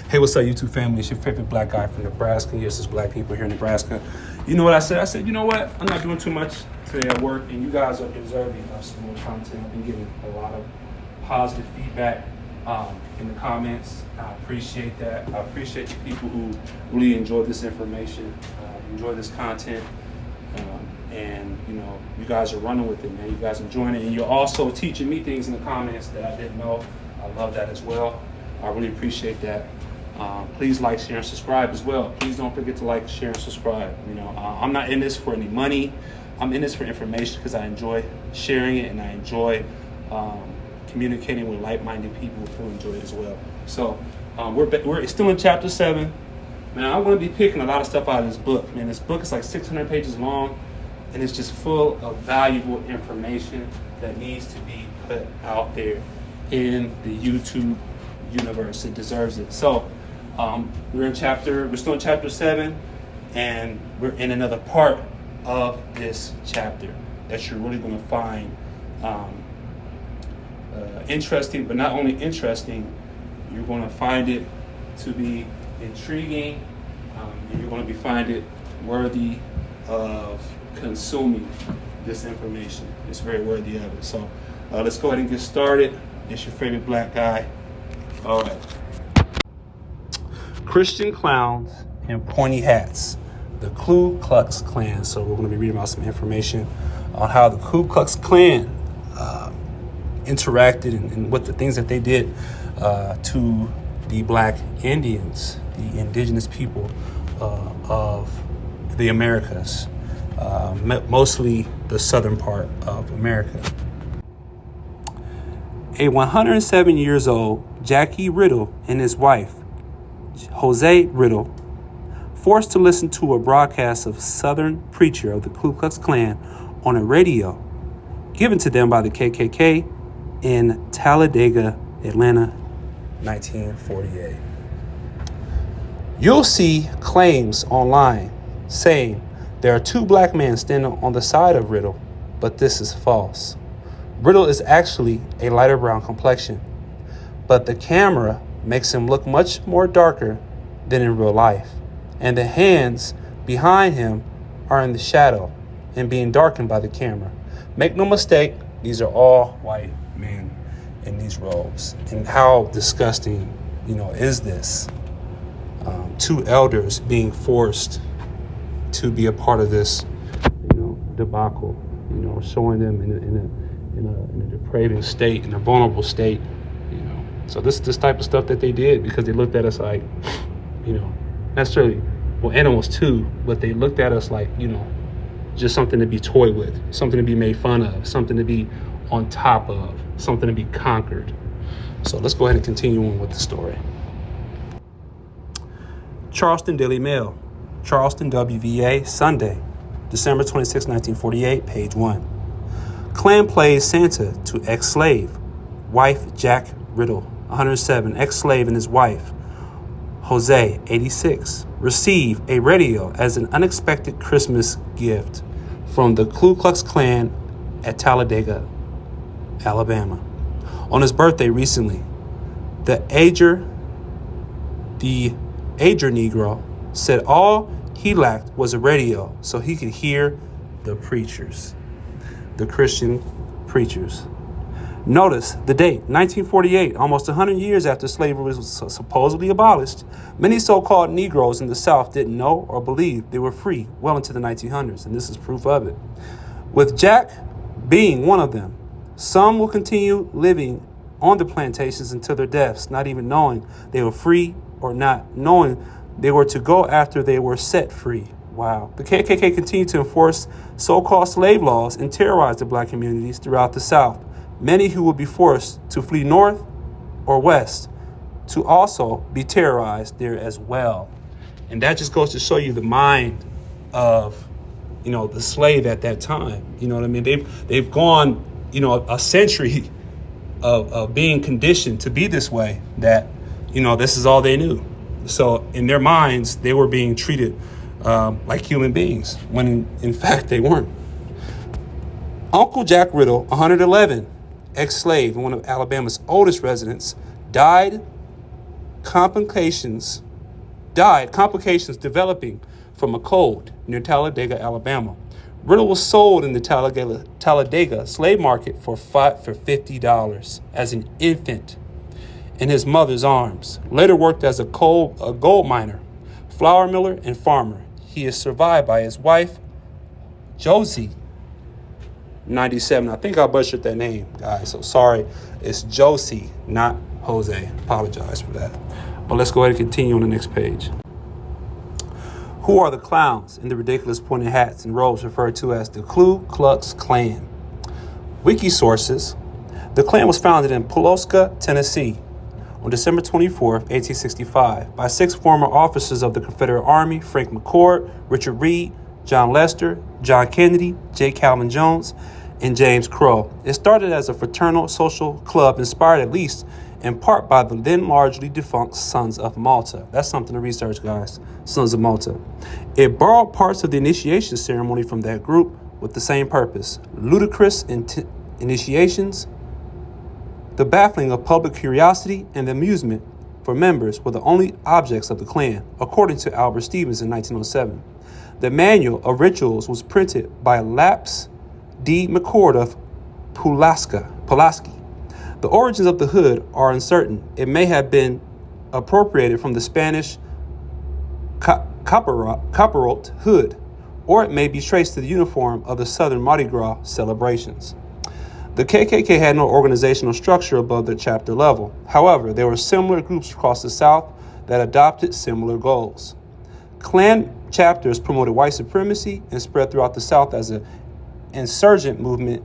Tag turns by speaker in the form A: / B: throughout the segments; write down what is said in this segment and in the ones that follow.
A: Hey, what's up, YouTube family? It's your favorite black guy from Nebraska. Yes, there's black people here in Nebraska. You know what I said? I said, you know what? I'm not doing too much today at work, and you guys are deserving of some more content. I've been getting a lot of positive feedback in the comments. I appreciate that. I appreciate the people who really enjoy this information, enjoy this content, and you guys are running with it, man. You guys enjoying it, and you're also teaching me things in the comments that I didn't know. I love that as well. I really appreciate that. Please like, share, and subscribe as well. Please don't forget to like, share, and subscribe. I'm not in this for any money. I'm in this for information because I enjoy sharing it, and I enjoy communicating with like-minded people who enjoy it as well. So we're still in chapter 7. Man, I'm going to be picking a lot of stuff out of this book. Man, this book is like 600 pages long, and it's just full of valuable information that needs to be put out there in the YouTube universe. It deserves it. So we're still in chapter 7, and we're in another part of this chapter that you're really going to find interesting, but not only interesting, you're going to find it to be intriguing, and you're going to find it worthy of consuming this information. It's very worthy of it. So let's go ahead and get started. It's your favorite black guy. All right. Christian clowns and pointy hats. The Ku Klux Klan. So we're going to be reading about some information on how the Ku Klux Klan interacted and what the things that they did to the black Indians, the indigenous people of the Americas, mostly the southern part of America. A 107 years old Jackie Riddle and his wife, Jose Riddle, forced to listen to a broadcast of Southern preacher of the Ku Klux Klan on a radio given to them by the KKK in Talladega, Atlanta, 1948. You'll see claims online saying there are 2 black men standing on the side of Riddle, but this is false. Riddle is actually a lighter brown complexion, but the camera makes him look much more darker than in real life, and the hands behind him are in the shadow and being darkened by the camera. Make no mistake, these are all white men in these robes. And how disgusting, is this? 2 elders being forced to be a part of this, debacle, showing them in a depraving state, in a vulnerable state, So this type of stuff that they did because they looked at us like, necessarily, well, animals too, but they looked at us like, just something to be toyed with, something to be made fun of, something to be on top of, something to be conquered. So let's go ahead and continue on with the story. Charleston Daily Mail, Charleston WVA, Sunday, December 26, 1948, page 1. Klan plays Santa to ex-slave, wife Jack Riddle, 107, ex-slave, and his wife, Jose, 86, receive a radio as an unexpected Christmas gift from the Ku Klux Klan at Talladega, Alabama. On his birthday recently, the ager Negro said all he lacked was a radio so he could hear the preachers, the Christian preachers. Notice the date, 1948, almost 100 years after slavery was supposedly abolished. Many so-called Negroes in the South didn't know or believe they were free well into the 1900s, and this is proof of it. With Jack being one of them, some will continue living on the plantations until their deaths, not even knowing they were free or not knowing they were to go after they were set free. Wow. The KKK continued to enforce so-called slave laws and terrorize the black communities throughout the South. Many who would be forced to flee north or west to also be terrorized there as well. And that just goes to show you the mind of, the slave at that time. You know what I mean? They've gone, a century of being conditioned to be this way, that, this is all they knew. So in their minds, they were being treated like human beings, when in fact they weren't. Uncle Jack Riddle, 111, ex-slave and one of Alabama's oldest residents, died complications developing from a cold near Talladega, Alabama. Riddle was sold in the Talladega slave market for $50 as an infant in his mother's arms. Later worked as a gold miner, flour miller, and farmer. He is survived by his wife, Josie, 97. I think I butchered that name, guys, so sorry. It's Josie, not Jose. Apologize for that. But let's go ahead and continue on the next page. Who are the clowns in the ridiculous pointed hats and robes referred to as the Ku Klux Klan? Wiki sources. The Klan was founded in Pulaski, Tennessee on December 24, 1865 by 6 former officers of the Confederate Army: Frank McCord, Richard Reed, John Lester, John Kennedy, J. Calvin Jones, and James Crow. It started as a fraternal social club inspired at least in part by the then largely defunct Sons of Malta. That's something to research, guys. Sons of Malta. It borrowed parts of the initiation ceremony from that group with the same purpose: ludicrous initiations, the baffling of public curiosity, and the amusement for members were the only objects of the Klan, according to Albert Stevens in 1907. The manual of rituals was printed by Laps D. McCord of Pulaski. The origins of the hood are uncertain. It may have been appropriated from the Spanish caparot hood, or it may be traced to the uniform of the Southern Mardi Gras celebrations. The KKK had no organizational structure above the chapter level. However, there were similar groups across the South that adopted similar goals. Klan chapters promoted white supremacy and spread throughout the South as an insurgent movement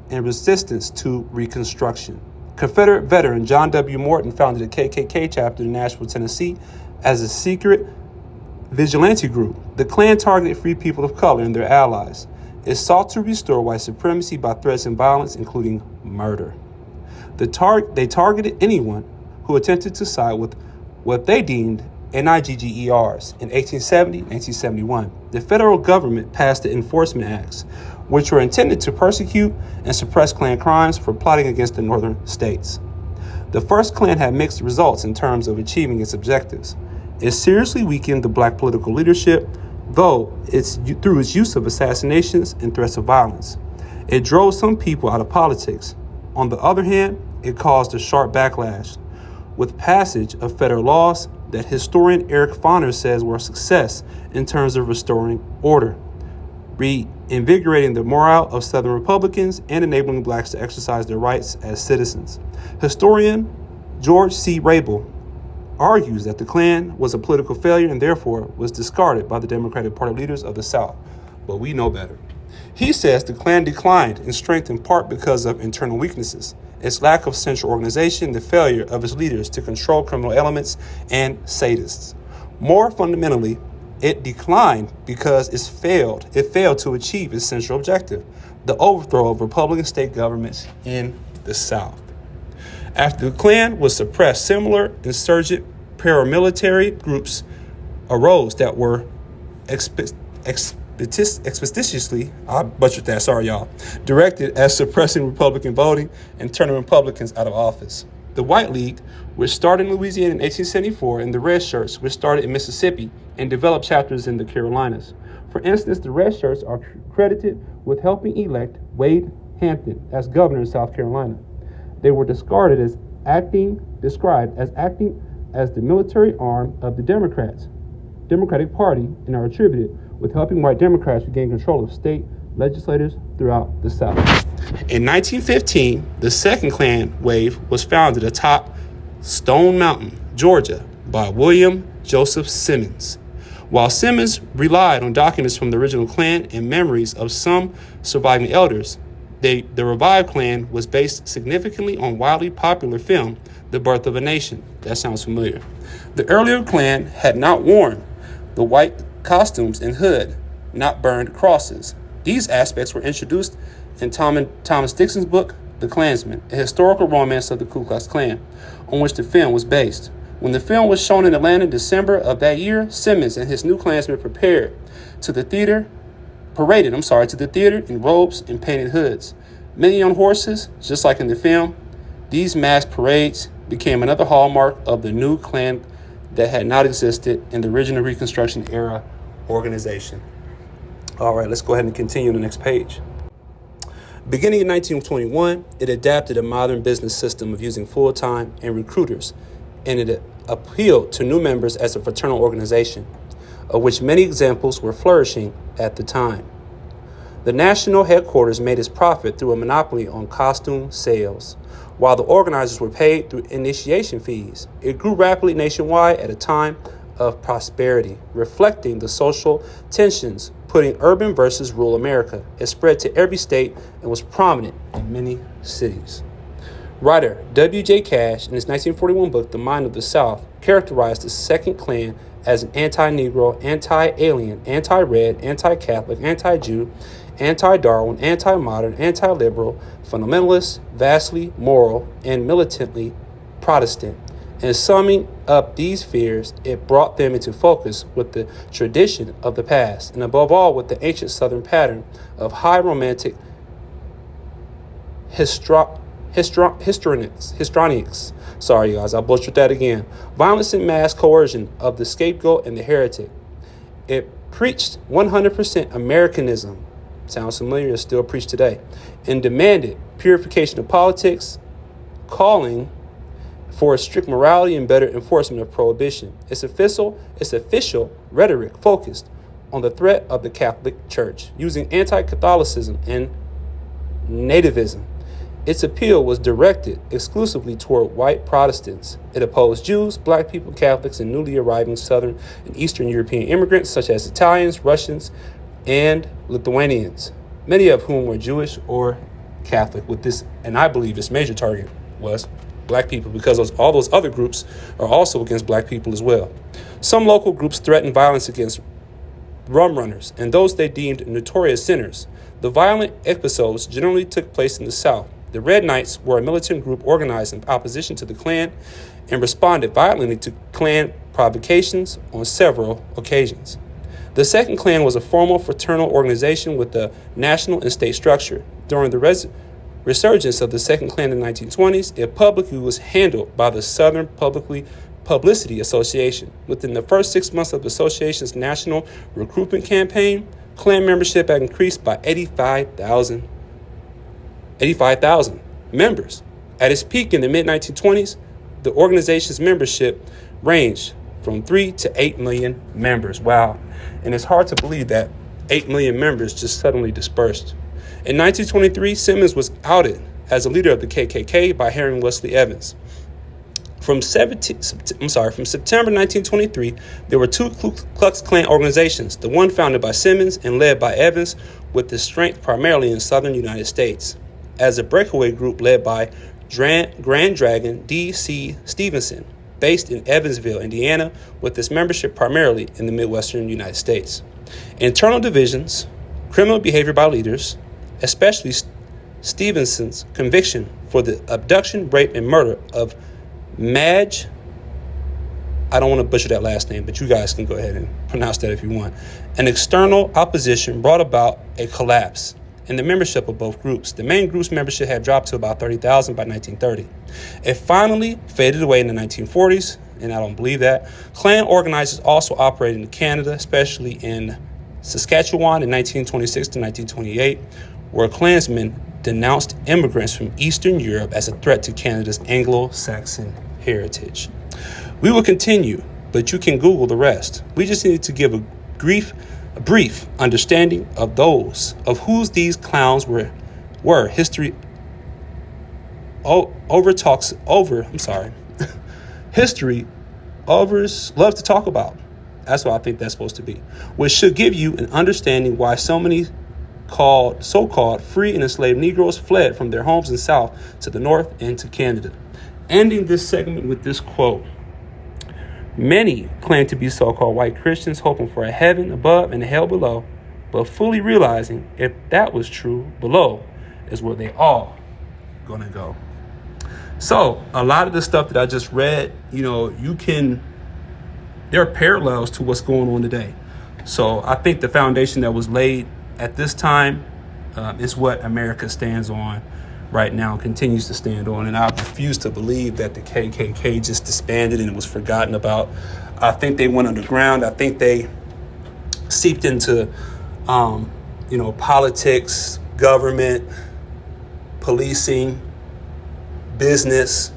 A: in resistance to Reconstruction. Confederate veteran John W. Morton founded a KKK chapter in Nashville, Tennessee as a secret vigilante group. The Klan targeted free people of color and their allies. It sought to restore white supremacy by threats and violence, including murder. They targeted anyone who attempted to side with what they deemed NIGGERs. In 1870 and 1871, the federal government passed the Enforcement Acts, which were intended to persecute and suppress Klan crimes for plotting against the northern states. The first Klan had mixed results in terms of achieving its objectives. It seriously weakened the black political leadership, though through its use of assassinations and threats of violence. It drove some people out of politics. On the other hand, it caused a sharp backlash, with passage of federal laws that historian Eric Foner says were a success in terms of restoring order, reinvigorating the morale of Southern Republicans, and enabling blacks to exercise their rights as citizens. Historian George C. Rabel argues that the Klan was a political failure and therefore was discarded by the Democratic Party leaders of the South. But we know better. He says the Klan declined in strength in part because of internal weaknesses, its lack of central organization, the failure of its leaders to control criminal elements and sadists. More fundamentally, it declined because it failed to achieve its central objective, the overthrow of Republican state governments in the South. After the Klan was suppressed, similar insurgent paramilitary groups arose that were expeditiously, I butchered that, sorry y'all, directed at suppressing Republican voting and turning Republicans out of office. The White League, which started in Louisiana in 1874, and the Red Shirts, which started in Mississippi and developed chapters in the Carolinas. For instance, the Red Shirts are credited with helping elect Wade Hampton as governor in South Carolina. They were described as acting as the military arm of the Democratic Party, and are attributed with helping white Democrats regain control of state legislators throughout the South. In 1915, the second Klan wave was founded atop Stone Mountain, Georgia, by William Joseph Simmons. While Simmons relied on documents from the original Klan and memories of some surviving elders, the revived Klan was based significantly on wildly popular film, The Birth of a Nation. That sounds familiar. The earlier Klan had not worn the white costumes and hood, not burned crosses. These aspects were introduced in Thomas Dixon's book, The Klansman, a historical romance of the Ku Klux Klan, on which the film was based. When the film was shown in Atlanta in December of that year, Simmons and his new Klansmen paraded to the theater in robes and painted hoods. Many on horses, just like in the film. These mass parades became another hallmark of the new Klan that had not existed in the original Reconstruction era organization. All right, let's go ahead and continue on the next page. Beginning in 1921, it adapted a modern business system of using full-time and recruiters, and it appealed to new members as a fraternal organization, of which many examples were flourishing at the time. The national headquarters made its profit through a monopoly on costume sales, while the organizers were paid through initiation fees. It grew rapidly nationwide at a time of prosperity, reflecting the social tensions putting urban versus rural America. It spread to every state and was prominent in many cities. Writer W.J. Cash, in his 1941 book, The Mind of the South, characterized the Second Klan as an anti-Negro, anti-alien, anti-red, anti-Catholic, anti-Jew, anti-Darwin, anti-modern, anti-liberal, fundamentalist, vastly moral, and militantly Protestant. In summing up these fears, it brought them into focus with the tradition of the past, and above all with the ancient Southern pattern of high romantic histrionics. Sorry, guys, I butchered that again. Violence and mass coercion of the scapegoat and the heretic. It preached 100% Americanism, sounds familiar, is still preached today, and demanded purification of politics, calling for a strict morality and better enforcement of prohibition. Its official rhetoric focused on the threat of the Catholic Church, using anti-Catholicism and nativism. Its appeal was directed exclusively toward white Protestants. It opposed Jews, black people, Catholics, and newly arriving Southern and Eastern European immigrants such as Italians, Russians, and Lithuanians, many of whom were Jewish or Catholic. With this, and I believe this major target was black people, because all those other groups are also against black people as well. Some local groups threatened violence against rum runners and those they deemed notorious sinners. The violent episodes generally took place in the South. The Red Knights were a militant group organized in opposition to the Klan and responded violently to Klan provocations on several occasions. The Second Klan was a formal fraternal organization with a national and state structure. During the resurgence of the Second Klan in the 1920s, it publicly was handled by the Southern Publicity Association. Within the first 6 months of the association's national recruitment campaign, Klan membership had increased by 85,000 members. At its peak in the mid-1920s, the organization's membership ranged from 3 to 8 million members. Wow. And it's hard to believe that 8 million members just suddenly dispersed. In 1923, Simmons was outed as a leader of the KKK by Henry Wesley Evans. From September 1923, there were two Ku Klux Klan organizations, the one founded by Simmons and led by Evans, with the strength primarily in southern United States, as a breakaway group led by Grand Dragon D.C. Stevenson, based in Evansville, Indiana, with its membership primarily in the Midwestern United States. Internal divisions, criminal behavior by leaders, especially Stevenson's conviction for the abduction, rape, and murder of Madge, I don't want to butcher that last name, but you guys can go ahead and pronounce that if you want. An external opposition brought about a collapse in the membership of both groups. The main group's membership had dropped to about 30,000 by 1930. It finally faded away in the 1940s, and I don't believe that. Klan organizers also operated in Canada, especially in Saskatchewan in 1926 to 1928, where Klansmen denounced immigrants from Eastern Europe as a threat to Canada's Anglo-Saxon heritage. We will continue, but you can Google the rest. We just need to give a brief understanding of whose these clowns were. History history overs love to talk about. That's what I think that's supposed to be, which should give you an understanding why so many so-called free and enslaved Negroes fled from their homes in the South to the North and to Canada. Ending this segment with this quote. Many claim to be so-called white Christians, hoping for a heaven above and a hell below, but fully realizing if that was true, below is where they all gonna go. So a lot of the stuff that I just read, there are parallels to what's going on today. So I think the foundation that was laid at this time is what America stands on right now and continues to stand on. And I refuse to believe that the KKK just disbanded and it was forgotten about. I think they went underground. I think they seeped into, politics, government, policing, business.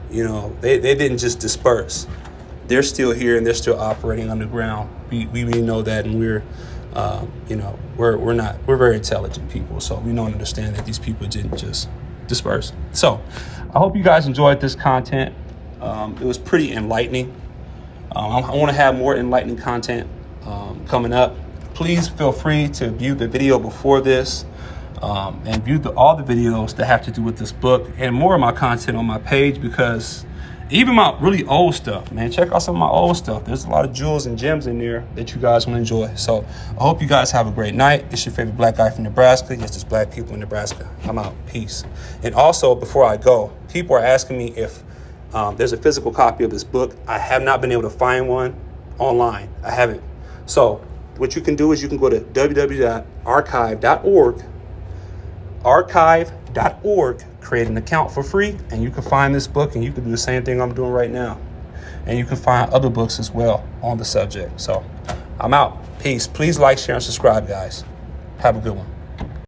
A: They didn't just disperse. They're still here and they're still operating underground. We know that, and we're very intelligent people, so we don't understand that these people didn't just disperse. So I hope you guys enjoyed this content. It was pretty enlightening. I want to have more enlightening content coming up. Please feel free to view the video before this and view all the videos that have to do with this book and more of my content on my page, because even my really old stuff, man, check out some of my old stuff. There's a lot of jewels and gems in there that you guys will enjoy. So I hope you guys have a great night. It's your favorite black guy from Nebraska. Yes, there's black people in Nebraska. I'm out. Peace. And also, before I go, people are asking me if there's a physical copy of this book. I have not been able to find one online. I haven't. So what you can do is you can go to www.archive.org, create an account for free, and you can find this book, and you can do the same thing I'm doing right now. And you can find other books as well on the subject. So I'm out. Peace. Please like, share, and subscribe, guys. Have a good one.